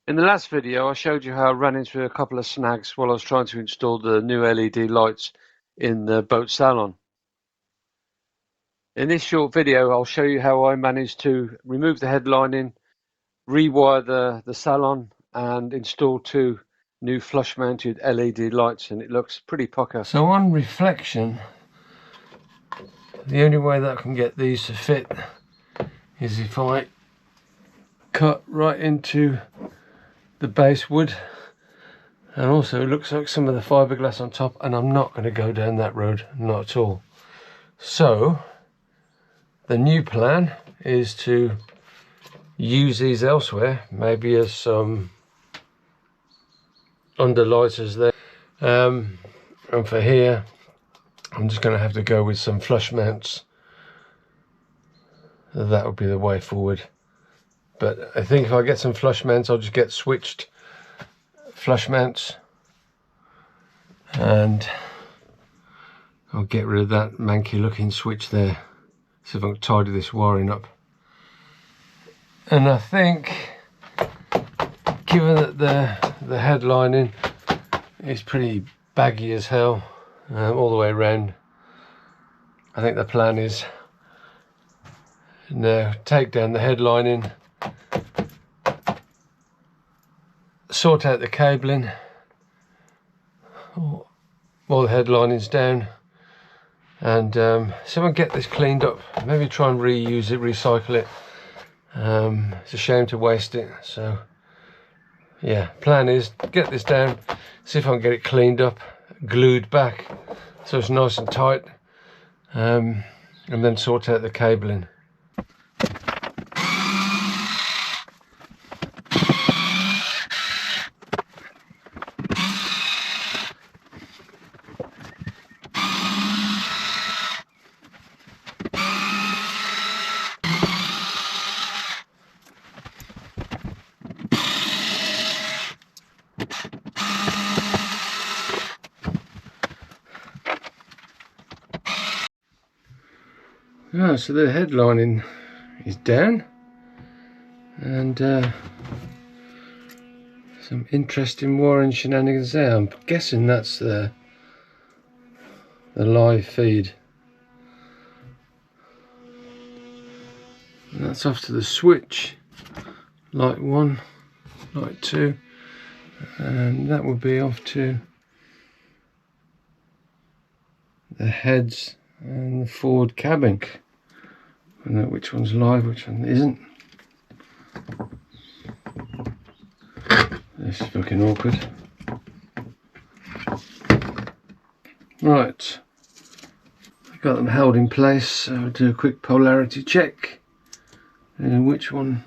In the last video, I showed you how I ran into a couple of snags while I was trying to install the new LED lights in the boat salon. In this short video, I'll show you how I managed to remove the headlining, rewire the salon, and install two new flush-mounted LED lights, and it looks pretty pucker. So on reflection, the only way that I can get these to fit is if I cut right into the base wood, and also it looks like some of the fiberglass on top, and I'm not going to go down that road, not at all. So the new plan is to use these elsewhere, maybe as some underlighters there, and for here I'm just going to have to go with some flush mounts. That would be the way forward. But I think if I get some flush mounts, I'll just get switched flush mounts, and I'll get rid of that manky looking switch there. See if I can tidy this wiring up. And I think, given that the headlining is pretty baggy as hell all the way around, I think the plan is now take down the headlining, sort out the cabling while the headlining's down, and so I'll get this cleaned up, maybe try and reuse it, recycle it. It's a shame to waste it. So yeah, plan is get this down, see if I can get it cleaned up, glued back so it's nice and tight, and then sort out the cabling. Oh, so the headlining is down, and some interesting wiring shenanigans there. I'm guessing that's the live feed. And that's off to the switch, light 1, light 2, and that will be off to the heads and the forward cabin. I don't know which one's live, which one isn't. This is fucking awkward. Right, I've got them held in place, so I'll do a quick polarity check, and which one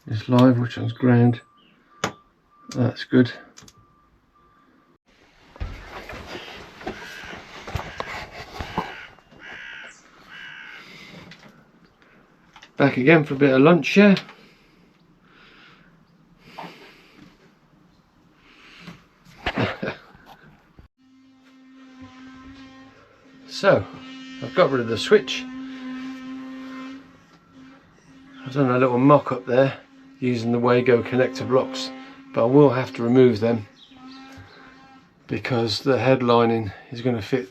is live, which one's ground. That's good. Back again for a bit of lunch, yeah. So, I've got rid of the switch. I've done a little mock-up there using the Wago connector blocks, but I will have to remove them because the headlining is going to fit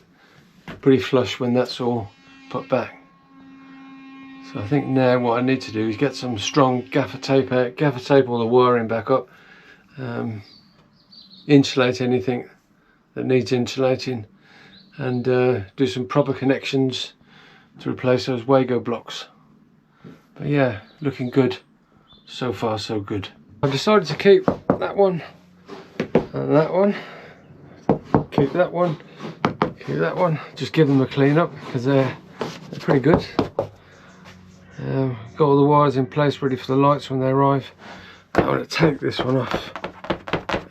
pretty flush when that's all put back. So I think now what I need to do is get some strong gaffer tape out, gaffer tape all the wiring back up, insulate anything that needs insulating, and do some proper connections to replace those Wago blocks. But yeah, looking good. So far so good. I've decided to keep that one and that one. Keep that one, keep that one. Just give them a clean up because they're pretty good. Got all the wires in place ready for the lights when they arrive. I'm going to take this one off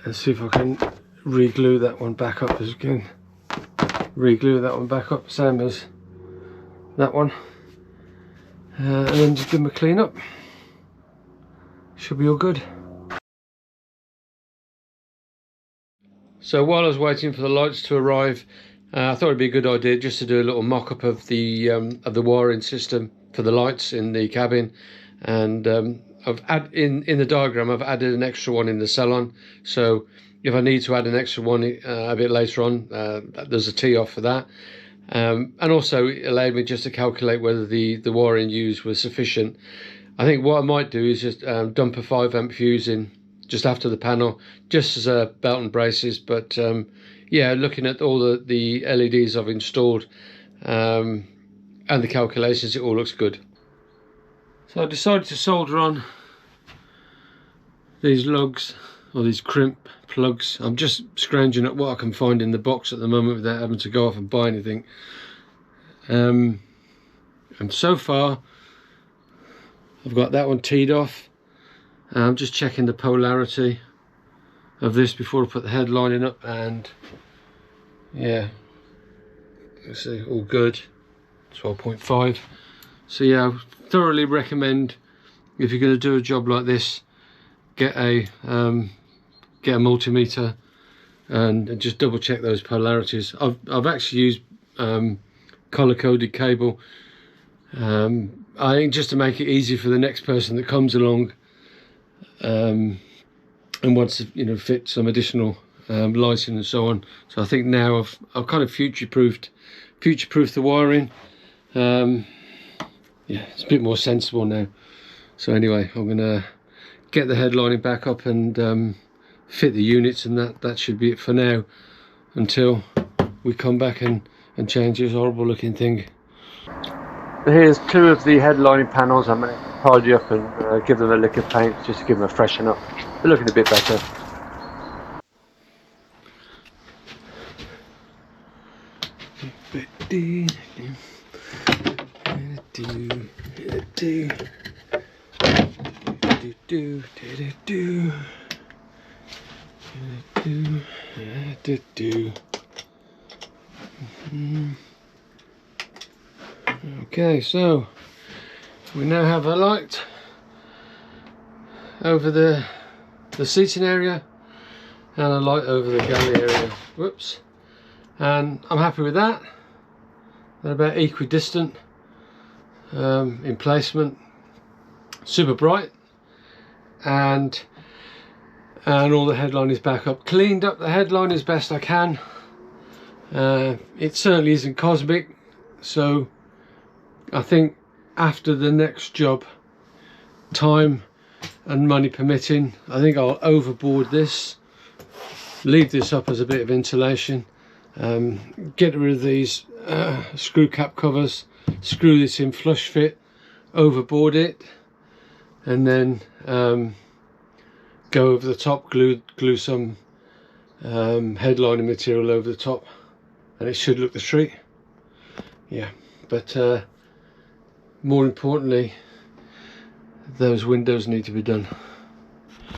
and see if I can re-glue that one back up again. Re-glue that one back up, same as that one, and then just give them a clean up. Should be all good. So while I was waiting for the lights to arrive, I thought it'd be a good idea just to do a little mock-up of the wiring system for the lights in the cabin, and in the diagram I've added an extra one in the salon, so if I need to add an extra one a bit later on, there's a tee off for that. And also it allowed me just to calculate whether the wiring used was sufficient. I think what I might do is just dump a 5 amp fuse in just after the panel, just as a belt and braces. But yeah, looking at all the LEDs I've installed and the calculations, it all looks good. So I decided to solder on these lugs, or these crimp plugs. I'm just scrounging up what I can find in the box at the moment without having to go off and buy anything. And so far I've got that one teed off. I'm just checking the polarity of this before I put the headlining up, and yeah, let's see, all good. 12.5. So yeah, I thoroughly recommend, if you're going to do a job like this, get a multimeter and just double check those polarities. I've actually used color coded cable, I think, just to make it easy for the next person that comes along and wants to, you know, fit some additional lighting and so on. So I think now I've kind of future-proofed the wiring. Yeah, it's a bit more sensible now. So anyway, I'm gonna get the headlining back up and fit the units, and that should be it for now, until we come back and change this horrible looking thing. Here's 2 of the headlining panels. I'm going to tidy up and give them a lick of paint just to give them a freshen up. They're looking a bit better. Okay, so we now have a light over the seating area and a light over the galley area. Whoops. And I'm happy with that. They're about equidistant in placement, super bright, and all the headline is back up. Cleaned up the headline as best I can. It certainly isn't cosmic, so I think after the next job, time and money permitting, I think I'll overboard this, leave this up as a bit of insulation, get rid of these screw cap covers, screw this in flush fit, overboard it, and then go over the top, glue some headlining material over the top, and it should look the treat. Yeah, but more importantly, those windows need to be done.